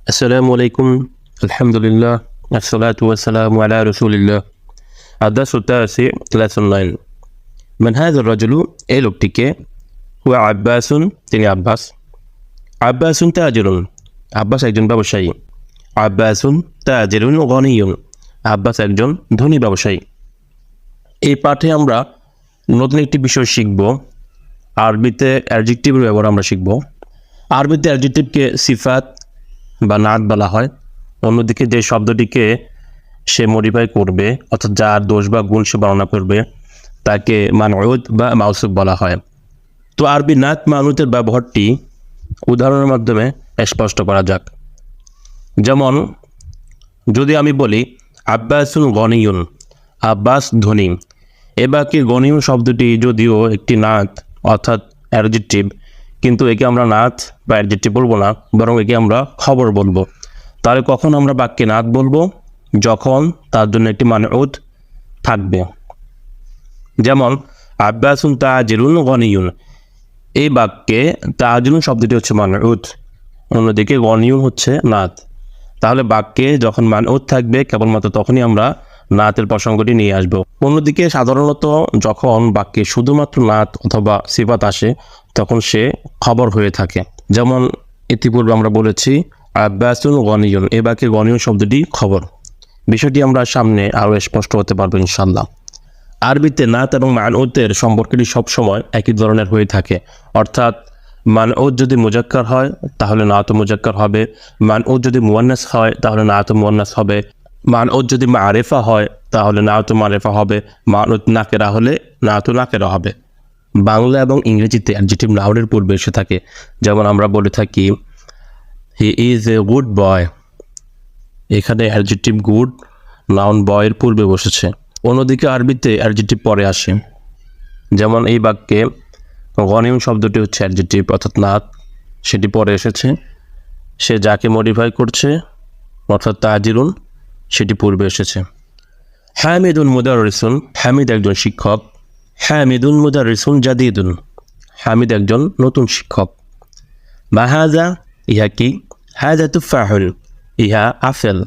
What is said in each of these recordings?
السلام عليكم. الحمد لله والصلاة والسلام على رسول الله. الدرس التاسع lesson 9. من هذا الرجل এই লোকটিকে هو عباس তিনি আব্বাস عباس تاجر আব্বাস একজন ব্যবসায়ী عباس تاجر غني আব্বাস একজন ধনী ব্যবসায়ী। এই পাঠে আমরা নতুন একটি বিষয় শিখব। আরবিতে অ্যাডজেক্টিভের ব্যবহার আমরা শিখব। আরবিতে অ্যাডজেক্টিভকে সিফাত বা নাত বলা হয়। অন্যদিকে যে শব্দটিকে সে মডিফাই করবে অর্থাৎ যার দোষ বা গুণ সে বর্ণনা করবে তাকে মানউত বা মাউসুফ বলা হয়। তো আরবি নাত মানউতের ব্যবহারটি উদাহরণের মাধ্যমে স্পষ্ট করা যাক। যেমন যদি আমি বলি আব্বাসুন গনিয়ুন, আব্বাস ধনী, এ বাক্যে গনিয়ুন শব্দটি যদিও একটি নাত অর্থাৎ অ্যাডজেক্টিভ, কিন্তু একে আমরা নাত বা অ্যাডজেক্টিভ বলবো না, বরং একে আমরা খবর বলবো। তাহলে কখন আমরা বাক্যে নাত বলবো? যখন তার জন্য একটি মানউত থাকবে। যেমন আব্বাসুন তাজিরুন গনিয়ুন, এই বাক্যে তাজিরুন শব্দটি হচ্ছে মানউত, অন্যদিকে গনিয়ুন হচ্ছে নাত। তাহলে বাক্যে যখন মানউত থাকবে কেবলমাত্র তখনই আমরা নাতের প্রসঙ্গটি নিয়ে আসব। অন্যদিকে সাধারণত যখন বাক্যে শুধুমাত্র নাত অথবা সিফাত আসে তখন সে খবর হয়ে থাকে। যেমন ইতিপূর্বে আমরা বলেছি আব্বাসুন গনিয়ুন, এ বাক্যে গনিয়ুন শব্দটি খবর। বিষয়টি আমরা সামনে আরও স্পষ্ট হতে পারবো ইনশাল্লাহ। আরবিতে নাত এবং মানউতের সম্পর্কটি সবসময় একই ধরনের হয়ে থাকে, অর্থাৎ মানউত যদি মুজাক্কার হয় তাহলে নাত মুজাক্কার হবে, মানউত যদি মুয়ান্নাস হয় তাহলে নাত মুয়ান্নাস হবে, মানউত যদি মারেফা হয় তাহলে নাত মারেফা হবে, মানউত নাকেরা হলে নাত নাকেরা হবে। বাংলা এবং ইংরেজিতে অ্যাডজেক্টিভ নাউনের পূর্বে এসে থাকে। যেমন আমরা বলে থাকি he is a good boy, এখানে অ্যাডজেক্টিভ গুড নাউন বয়ের পূর্বে বসেছে। অন্যদিকে আরবিতে অ্যাডজেক্টিভ পরে আসে। যেমন এই বাক্যে গনিয়ুন শব্দটি হচ্ছে অ্যাডজেক্টিভ অর্থাৎ নাত, সেটি পরে এসেছে। সে যাকে মডিফাই করছে অর্থাৎ তাজিরুন, সেটি পূর্বে এসেছে। হামিদুন মুদাররিসুন, হামিদ একজন শিক্ষক। হামিদুন মুদাররিসুন জাদিদুন, হামিদ একজন নতুন শিক্ষক। মাহাজা, ইহা কি? হাজা তুফাহুন, ইহা আপেল।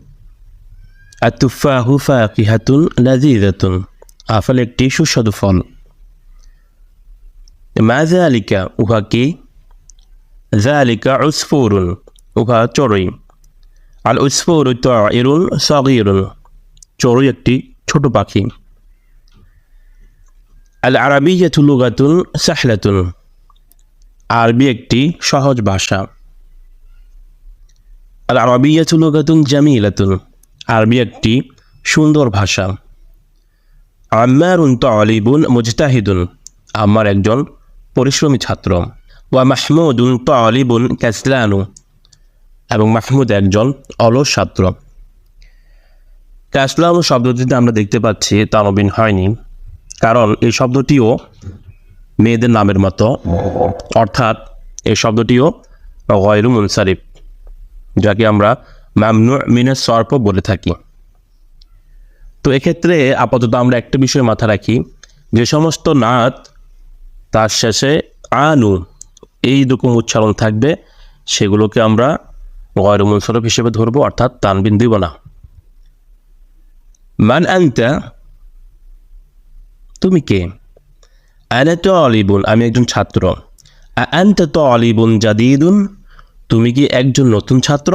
আতুফাহু ফাকিহাতুন লাযীযাতুন, আপেল একটি সুস্বাদু ফল। মা যালিকা, উহা কি? যালিকা উসফুরুন, উহা চড়ুই। আল উসফুরু তাইরুন সাগীরুন, চড়ুই একটি ছোট পাখি। আল আরাবিয়্যাতু লুগাতুন সাহলাতুন, আরবি একটি সহজ ভাষা। আল আরাবিয়্যাতু লুগাতুন জামিলাতুন, আরবি একটি সুন্দর ভাষা। আম্মারুন তালিবুন মুজতাহিদুন, আম্মার একজন পরিশ্রমী ছাত্র। ওয়া মাহমুদুন তালিবুন কাসলানু, এবং মাহমুদ একজন অলস ছাত্র। কাসলানু শব্দটিতে আমরা দেখতে পাচ্ছি তানবিন হয়নি, কারণ এই শব্দটিও মেয়েদের নামের মতো, অর্থাৎ এই শব্দটিও গয়রু মুনসারিফ, যাকে আমরা মামনু মিনাস সরফ বলে থাকি। তো এক্ষেত্রে আপাতত আমরা একটা বিষয় মাথায় রাখি, যে সমস্ত নাত তার শেষে আনু এই রকম উচ্চারণ থাকবে সেগুলোকে আমরা গয়রু মুনসারিফ হিসেবে ধরবো, অর্থাৎ তানবিন দিব না। মান আনতা, তুমি কে? আনা তালিবুন, আমি একজন ছাত্র। আনতা তালিবুন জাদিদুন, তুমি কি একজন নতুন ছাত্র?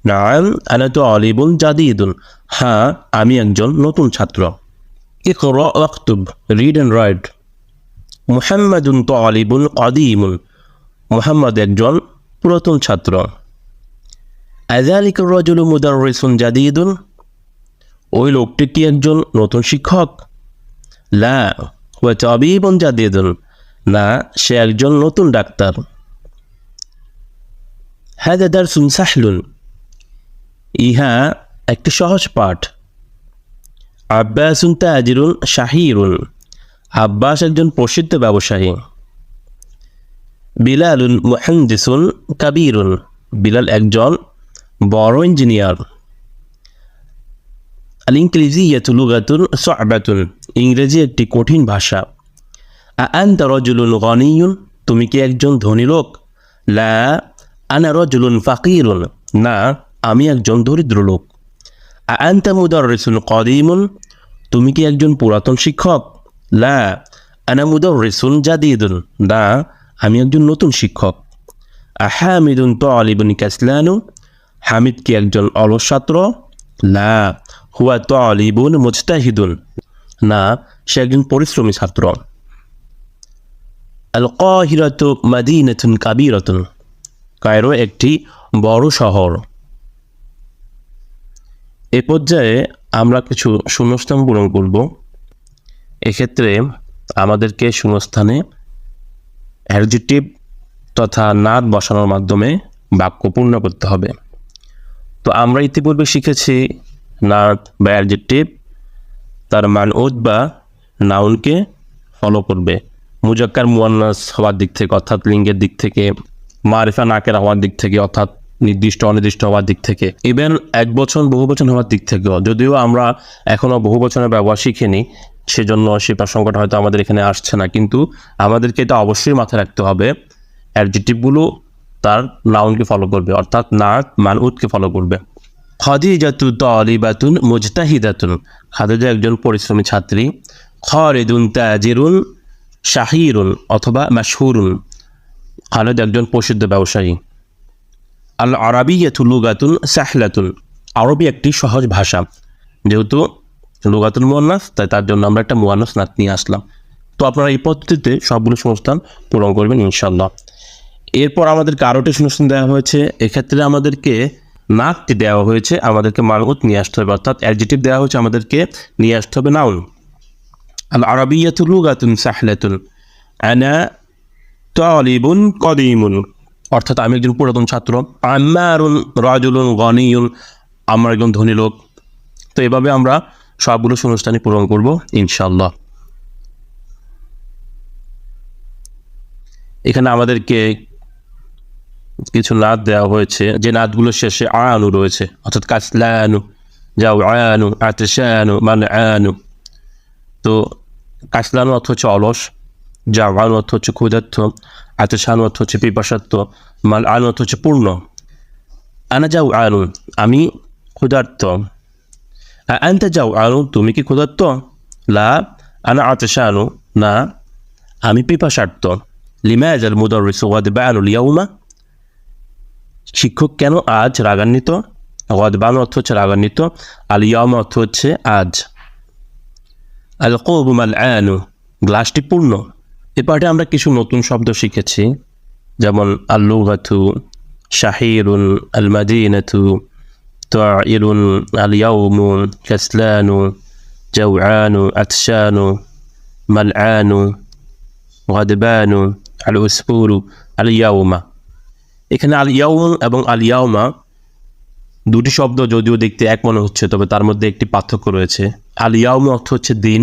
নাম আনা তালিবুন জাদিদুন, হ্যাঁ আমি একজন নতুন ছাত্র। ইকরা ওয়াকতুব, রিড অ্যান্ড রাইট। মুহাম্মাদুন তালিবুন কাদীমুন, মুহাম্মদ একজন পুরাতন ছাত্র। আযালিকা রাজুলু মুদাররিসুন জাদিদুন, ওই লোকটি কি একজন নতুন শিক্ষক? লা হুয়া তাবিবুন জাদিদুন, না সে একজন নতুন ডাক্তার। হাযা দারসুন সাহলুন, ইহা একটি সহজ পাঠ। আব্বাসুন তাজিরুন শাহিরুন, আব্বাস একজন প্রসিদ্ধ ব্যবসায়ী। বিলালুন মুহান্দিসুন কাবীরুন, বিলাল একজন বড় ইঞ্জিনিয়ার। আল ইংরেজিয়াতু লুগাতুন সা'বাতুন, ইংরেজি একটি কঠিন ভাষা। আনতা রাজুলুন গনিয়ুন, তুমি কি একজন ধনী লোক? লা আনা রাজুলুন ফাকিরুন, না আমি একজন দরিদ্র লোক। আনতা মুদাররিসুন কদিমুন, তুমি কি একজন পুরাতন শিক্ষক? লা আনা মুদাররিসুন জাদিদুন, না আমি একজন নতুন শিক্ষক। আহামিদুন তালিবুন কাসলানু, হামিদ কি একজন অলস ছাত্র? লা হুয়া তালিবুন মুজতাহিদুন, না সে একজন পরিশ্রমী ছাত্র। আল কাহিরাতু মাদিনাতুন কাবীরাতুন, কায়রো একটি বড় শহর। এ পর্যায়ে আমরা কিছু শূন্যস্থান পূরণ করব। এক্ষেত্রে আমাদেরকে শূন্যস্থানে অ্যাডজেক্টিভ তথা নাত বসানোর মাধ্যমে বাক্য পূর্ণ করতে হবে। তো আমরা ইতিপূর্বে শিখেছি নাত বা অ্যাডজেক্টিভ তার মানউত বা নাউনকে ফলো করবে মুজাক্কার মুয়ান্নাস হওয়ার দিক থেকে অর্থাৎ লিঙ্গের দিক থেকে, মারিফা নাকেরা হওয়ার দিক থেকে অর্থাৎ নির্দিষ্ট অনির্দিষ্ট হওয়ার দিক থেকে, ইভেন এক বচন বহুবচন হওয়ার দিক থেকেও। যদিও আমরা এখনও বহুবচনের ব্যবহার শিখিনি, সেজন্য সে প্রসঙ্গটা হয়তো আমাদের এখানে আসছে না, কিন্তু আমাদেরকে এটা অবশ্যই মাথায় রাখতে হবে অ্যাডজেক্টিভগুলো তার নাউনকে ফলো করবে অর্থাৎ নাত মানউতকে ফলো করবে। খাদিজাতু তালিবাতুন মুজতাহিদাতুন, খাদিজা একজন পরিশ্রমী ছাত্রী। খালিদুন তাজিরুন শাহিরুন অথবা মাশহুরুন, খালিদ একজন প্রসিদ্ধ ব্যবসায়ী। আল আরাবিয়াতু লুগাতুন সাহলাতুন, আরবি একটি সহজ ভাষা। যেহেতু লুগাতুল মুয়ান্নাস তাই তার জন্য আমরা একটা মুয়ান্নাস নাত নিয়ে আসলাম। তো আপনারা এই পদ্ধতিতে সবগুলো শূন্যস্থান পূরণ করবেন ইনশাল্লাহ। এরপর আমাদেরকে আরও একটি শূন্যস্থান দেওয়া হয়েছে। এক্ষেত্রে আমাদেরকে নাতটি দেওয়া হয়েছে, আমাদেরকে মানউত নিয়ে আসতে হবে, অর্থাৎ অ্যাডজেক্টিভ দেওয়া হয়েছে, আমাদেরকে নিয়ে আসতে হবে নাউন। আল আরাবিয়াতু লুগাতুন সাহলাতুন আনা তালিবুন কদিমুন, অর্থাৎ আমি একজন পুরাতন ছাত্র। আম্মারুন রাজুলুন গনিয়ুন, আমার একজন ধনী লোক। তো এভাবে আমরা সবগুলো শূন্যস্থানই পূরণ করব ইনশাআল্লাহ। এখানে আমাদেরকে কিছু নাত দেওয়া হয়েছে, যে নাতগুলো শেষে আনু রয়েছে, অর্থাৎ কাসলানু, যাও আনু, আতশানু, মান আনু। তো কাসলানু অর্থ হচ্ছে অলস, যাও আনু অর্থ হচ্ছে ক্ষুধার্ত, আতশানু অর্থ হচ্ছে পিপাসার্থ, মান আনু অর্থ হচ্ছে পূর্ণ। আনা যাও আনু, আমি ক্ষুধার্ত। আনতা যাও আনু, তুমি কি ক্ষুধার্ত? লা আনা আতশানু, না আমি পিপাসার্থ। লিমাযাল মুদাররিসু গাদবানু আল-ইয়াওমা, শিক্ষক কেন আজ রাগান্বিত? গাদবানু অর্থ হচ্ছে রাগান্বিত, আল-ইয়াওমা অর্থ হচ্ছে আজ। আল কওবু মালআনু, গ্লাসটি পূর্ণ। এ পাঠে আমরা কিছু নতুন শব্দ শিখেছি, যেমন আল-লুগাতু, শাহিরুন, আল-মাদিনাতু, তাইরুন, আল-ইয়াওমু, কাসলানু, জাওআনু, আতশানু, মালআনু, গাদবানু, আল-উসফুরু, আল-ইয়াওমা। এখানে আল-ইয়াওম এবং আল-ইয়াওমা দুটি শব্দ যদিও দেখতে এক মনে হচ্ছে, তবে তার মধ্যে একটি পার্থক্য রয়েছে। আল-ইয়াওম অর্থ হচ্ছে দিন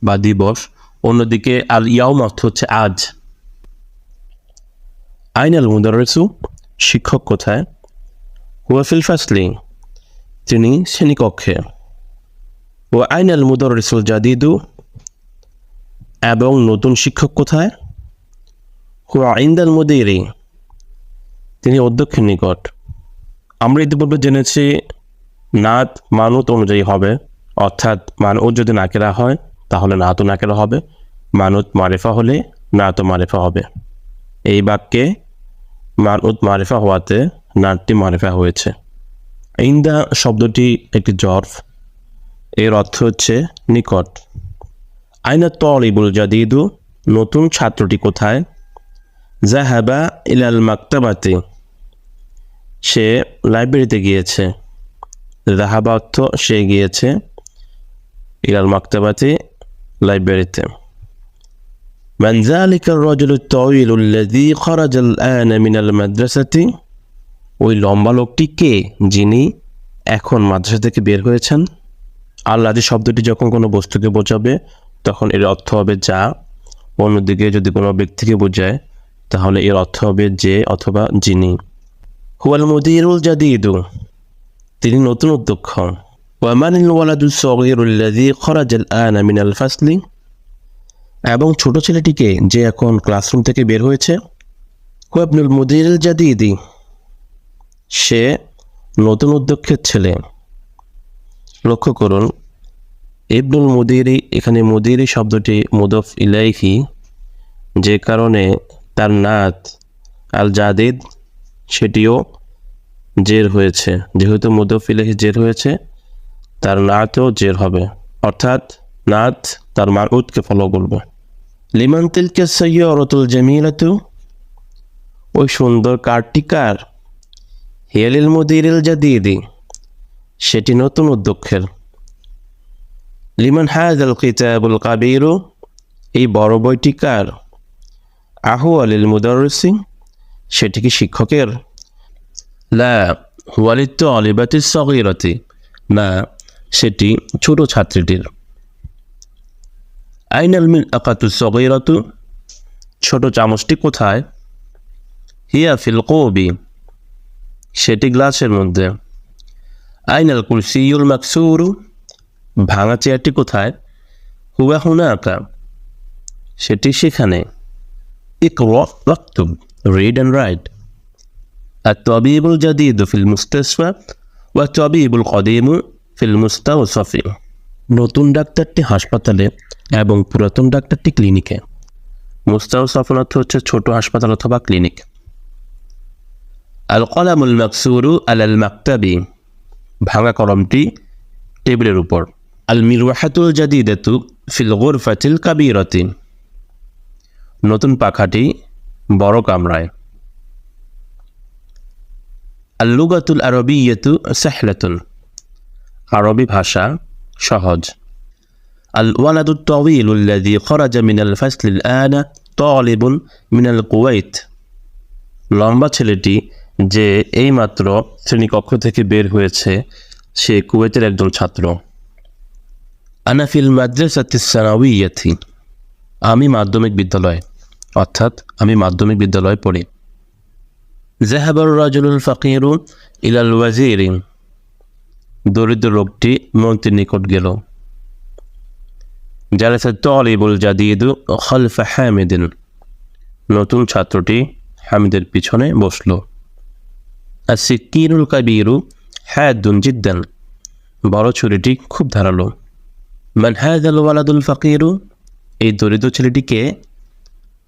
বা দিবস, অন্যদিকে আল-ইয়াওম অর্থ হচ্ছে আজ। আইনাল মুদাররিসু, শিক্ষক কোথায়? হুয়া ফিল ফাসলি, তিনি শ্রেণীকক্ষে। ওয়া আইনাল মুদাররিসুল জাদিদু, এবং নতুন শিক্ষক কোথায়? হুয়া ইনদাল মুদিরি, তিনি অধ্যক্ষের নিকট। আমরা ইতিপূর্বে জেনেছি নাত মানুত অনুযায়ী হবে, অর্থাৎ মানুত যদি নাকেরা হয় তাহলে নাতও নাকেরা হবে, মানুত মারিফা হলে নাতও মারিফা হবে। এই বাক্যে মানুত মারিফা হওয়াতে নাতটি মারিফা হয়েছে। ইনদা শব্দটি একটি জর্ফ, এর অর্থ হচ্ছে নিকট। আইনা তালিবুল জাদিদু, নতুন ছাত্রটি কোথায়? যাহাবা ইলাল মাকতাবাতি, সে লাইব্রেরিতে গিয়েছে। যাহাবা অর্থ সে গিয়েছে, ইলাল মাকতাবাতি লাইব্রেরিতে। মান যালিকা আর-রাজুলু at-তাওয়ীলু আল্লাযী খারাজা আল-আনা মিনাল মাদ্রাসাতি, ওই লম্বা লোকটি কে যিনি এখন মাদ্রাসা থেকে বের হয়েছেন? আল্লাযী শব্দটি যখন কোনো বস্তুকে বোঝাবে তখন এর অর্থ হবে যা, অন্যদিকে যদি কোনো ব্যক্তিকে বোঝায় তাহলে এর অর্থ হবে যে অথবা যিনি। হুয়াল মুদিরুল জাদিদু, তিনি নতুন অধ্যক্ষ। ওয়া মানিল ওয়ালাদুস সাগীরু আল্লাযী খারাজা আল-আনা মিনাল ফাসলি, এবং ছোট ছেলেটিকে যে এখন ক্লাসরুম থেকে বের হয়েছে। হুয়া ইবনুল মুদিরিল জাদিদি, সে নতুন উদ্যোগের ছেলে। লক্ষ্য করুন ইবনুল মুদিরি, এখানে মুদিরি শব্দটি মুদফ ইলাইহি, যে কারণে তার নাত আল জাদিদ সেটিও জের হয়েছে। যেহেতু মুদফ ইলাইহি জের হয়েছে, তার নাতও জের হবে, অর্থাৎ নাত তার মাউদকে ফলো করবে। লিমান তিলকা সাইয়ারাতুল জামিলাতু, ওই সুন্দর কারটি কার? হিয়া লিল মুদিরিল জাদিদি, সেটি নতুন উদ্যোগের। লিমান হাযাল কিতাবুল কাবীরু, এই বড় বইটি কার? আহুয়া লিল মুদাররিসি, সেটি কি শিক্ষকের? লা হুয়া লিত তালিবাতিস সাগীরাতি, না সেটি ছোট ছাত্রীটির। আইনাল মিলআকাতুস সাগীরাতু, ছোট চামচটি কোথায়? হিয়া ফিল কৌবি, সেটি গ্লাসের মধ্যে। আইনাল কুরসিয়ুল মাকসুরু, ভাঙা চেয়ারটি কোথায়? হুয়া হুনাকা, সেটি সেখানে। ইকরা ওয়াকতুব, রিড অ্যান্ড রাইট। আত-তাবিবুল জাদীদু ফিল মুস্তাশফা ওয়া তাবিবুল কদীমু ফিল মুস্তাওসাফি, নতুন ডাক্তারটি হাসপাতালে এবং পুরাতন ডাক্তারটি ক্লিনিকে। মুস্তাওসাফুল অর্থ হচ্ছে ছোট হাসপাতাল অথবা ক্লিনিক। আল কলামুল মাকসুরু আলাল মাকতাবি, ভাঙা কলমটি টেবিলের উপর। আল মিরওয়াহাতুল জাদীদাতু ফিল গুরফাতিল কাবীরাতি, নতুন পাখাটি বড় কামরায়। আল লুগাতুল আরবিয়্যাতু সাহলাতুন, আরবি ভাষা সহজ। আল ওয়ালাদুত তাওয়ীলু আল্লাযী খরাজা মিনাল ফাসলিল আনা তালিবুন মিনাল কুওয়াইত, লম্বা ছেলেটি যে এইমাত্র শ্রেণীকক্ষ থেকে বের হয়েছে, সে কুয়েতের একজন ছাত্র। আনা ফিল মাদ্রাসাতিস সানাওয়িয়াতি, আমি মাধ্যমিক বিদ্যালয়, অর্থাৎ আমি মাধ্যমিক বিদ্যালয়ে পড়ি। যাহাবার রাজুলুল ফাকিরু ইলাল ওয়াজিরি, দরিদ্র লোকটি মন্ত্রীর নিকট গেল। জালাসা তালিবুল জাদীদু খালফা হামিদিন, নতুন ছাত্রটি হামিদের পিছনে বসল। আসিকিনুল কাবীরু হাদুন জিদ্দান, বড় ছুরিটি খুব ধারালো। মান হাযাল ওয়ালাদুল ফাকিরু, এই দরিদ্র ছেলেটিকে?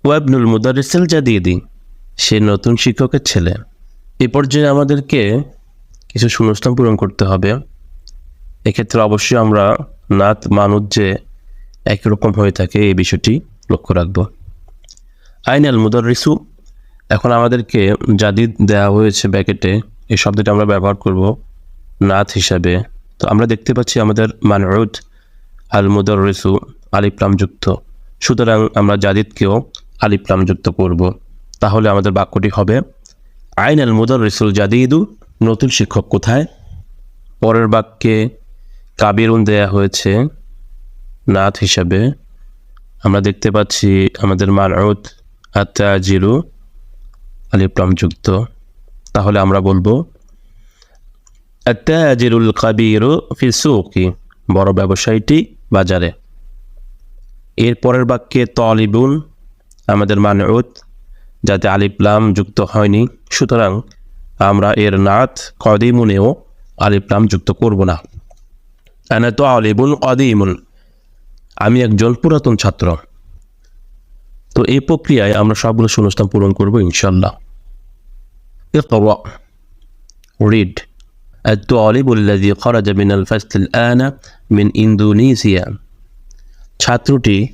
ওয়াবনুল মুদাররিসিল জাদীদি, সে নতুন শিক্ষকের ছেলে। এ পর্যায়ে আমাদেরকে কিছু শূন্যস্থান পূরণ করতে হবে। এক্ষেত্রে অবশ্যই আমরা নাত মানুষ যে একই রকম হয়ে থাকে এই বিষয়টি লক্ষ্য রাখব। আইনাল মুদাররিসু, এখন আমাদেরকে জাদিদ দেওয়া হয়েছে ব্র্যাকেটে, এই শব্দটি আমরা ব্যবহার করব নাত হিসাবে। তো আমরা দেখতে পাচ্ছি আমাদের মানউদ আল মুদাররিসু আলিফ লাম যুক্ত, সুতরাং আমরা জাদিদকেও আলিফ লাম যুক্ত করব। তাহলে আমাদের বাক্যটি হবে আইনাল মুদাররিসুল জাদিদু, নতুন শিক্ষক কোথায়? পরের বাক্যে কাবিরুন দেয়া হয়েছে নাত হিসাবে। আমরা দেখতে পাচ্ছি আমাদের মানউদ আত-তাজিরু আলিফ লাম যুক্ত, তাহলে আমরা বলবো আত-তাজিরুল কাবীরু ফি সুকি, বড় ব্যবসায়ীটি বাজারে। এর পরের বাক্যে তালিবুন আমাদের মানউদ, যাতে আলিফ লাম যুক্ত হয়নি, সুতরাং আমরা এর নাত কদিমুনেও আলিফ লাম যুক্ত করব না। আনা তালিবুন কদিমুন, আমি একজন পুরাতন ছাত্র। তো এই প্রক্রিয়ায় আমরা সবগুলো শূন্যস্থান পূরণ করব ইনশাআল্লাহ। ইকরা, রিড। আত-তালিবু আল্লাযী খরাজা মিনাল ফাসলিল আনা মিন ইন্দোনেশিয়া, ছাত্রটি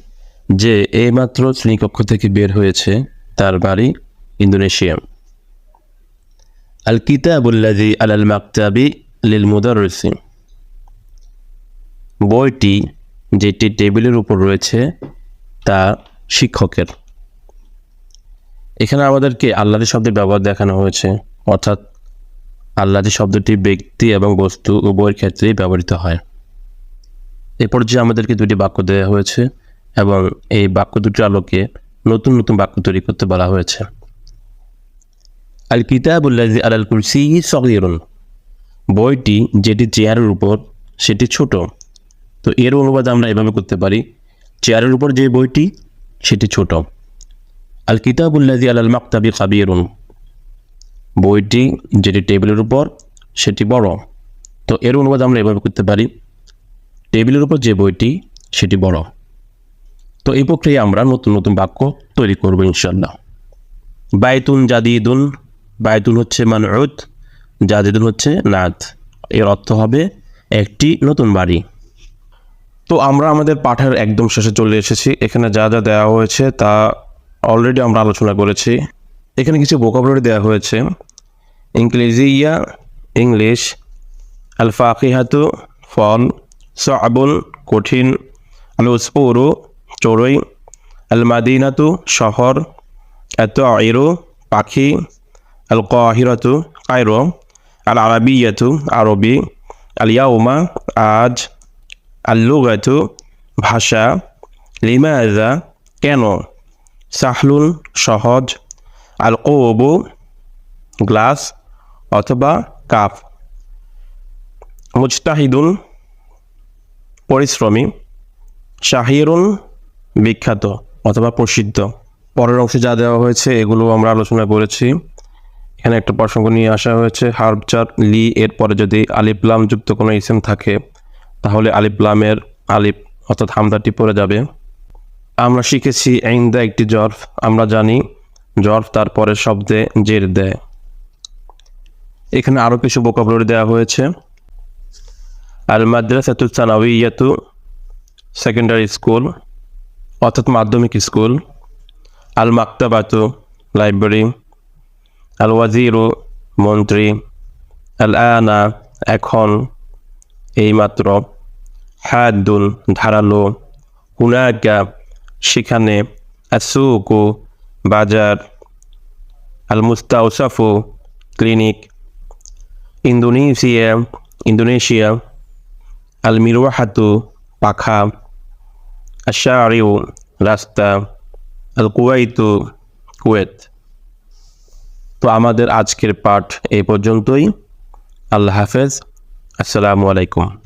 যে এইমাত্র শ্রেণীকক্ষ থেকে বের হয়েছে, তার বাড়ি ইন্দোনেশিয়া। আল কিতাবু আল্লাযী আলাল মাকতাবি লিল মুদাররিসি, বইটি যেটি টেবিলের উপর রয়েছে তা শিক্ষকের। এখানে আমাদেরকে আল্লাহী শব্দের ব্যবহার দেখানো হয়েছে, অর্থাৎ আল্লাহী শব্দটি ব্যক্তি এবং বস্তু উভয়ের ক্ষেত্রেই ব্যবহৃত হয়। এ পর্যায়ে আমাদেরকে দুটি বাক্য দেওয়া হয়েছে এবং এই বাক্য দুটির আলোকে নতুন নতুন বাক্য তৈরি করতে বলা হয়েছে। আল কিতাবু আল্লাযী আলাল কুরসিয়্যি সাগীরুন, বইটি যেটি চেয়ারের উপর সেটি ছোট। তো এর অনুবাদ আমরা এভাবে করতে পারি, চেয়ারের উপর যে বইটি সেটি ছোট। আল কিতাবু আল্লাযী আলাল মাকতাবি কাবীরুন, বইটি যেটি টেবিলের উপর সেটি বড়। তো এর অনুবাদ আমরা এভাবে করতে পারি, টেবিলের উপর যে বইটি সেটি বড়। তো এই প্রক্রিয়ায় আমরা নতুন নতুন বাক্য তৈরি করব ইনশাআল্লাহ। বাইতুন জাদিদুন, বাইতুন হচ্ছে মানউত, জাদিদুন হচ্ছে নাত। এর অর্থ হবে একটি নতুন বাড়ি। তো আমরা আমাদের পাঠের একদম শেষে চলে এসেছি। এখানে যা যা দেওয়া হয়েছে তা অলরেডি আমরা আলোচনা করেছি। এখানে কিছু ভোকাবুলারি দেওয়া হয়েছে। ইংলিজিয়া ইংলিশ, আল ফাকিহাতু ফল, সাবুন কঠিন, আল উসফুরু চড়ুই, আল মাদিনাতু শহর, আত-তাইরু পাখি, আল কাহিরাতু কায়রো, আল আরাবিয়াতু আরবি, আল ইয়াউমা আজ, আল লুগাতু ভাষা, লিমাযা কেন, সাহলুন সহজ, আল কৌবু গ্লাস অথবা কাপ, মুজতাহিদুন পরিশ্রমী, শাহিরুন বিখ্যাত অথবা প্রসিদ্ধ। পরের অংশে যা দেওয়া হয়েছে এগুলো আমরা আলোচনা করেছি। এখানে একটা প্রসঙ্গ নিয়ে আসা হয়েছে, হার্ব জার লি এর পরে যদি আলিফ লাম যুক্ত কোনো ইসম থাকে তাহলে আলিফ লামের আলিফ অর্থাৎ হামজাটি পড়ে যাবে। আমরা শিখেছি ইনদা একটি জরফ। আমরা জানি জরফ তার পরের শব্দে জের দেয়। এখানে আরও কিছু ভোকাবুলারি দেওয়া হয়েছে। আল মাদ্রাসাতু সানাউইয়াতু সেকেন্ডারি স্কুল অর্থাৎ মাধ্যমিক স্কুল, আল মাকতাবাতু লাইব্রেরি, আল ওয়াজিরু মন্ত্রী, আল আনা এখন, এইমাত্র, হাদুন ধারালো, হুনাকা সেখানে, আসুকু বাজার, আল মুস্তাউসাফু ক্লিনিক, ইন্দোনেশিয়া, আল মিরওয়াহাতু পাখা, আশারিউ রাস্তা, আল কুয়াইতু কুয়েত। তো আমাদের আজকের পাঠ এই পর্যন্তই। আল্লাহ হাফেজ, আসসালামু আলাইকুম।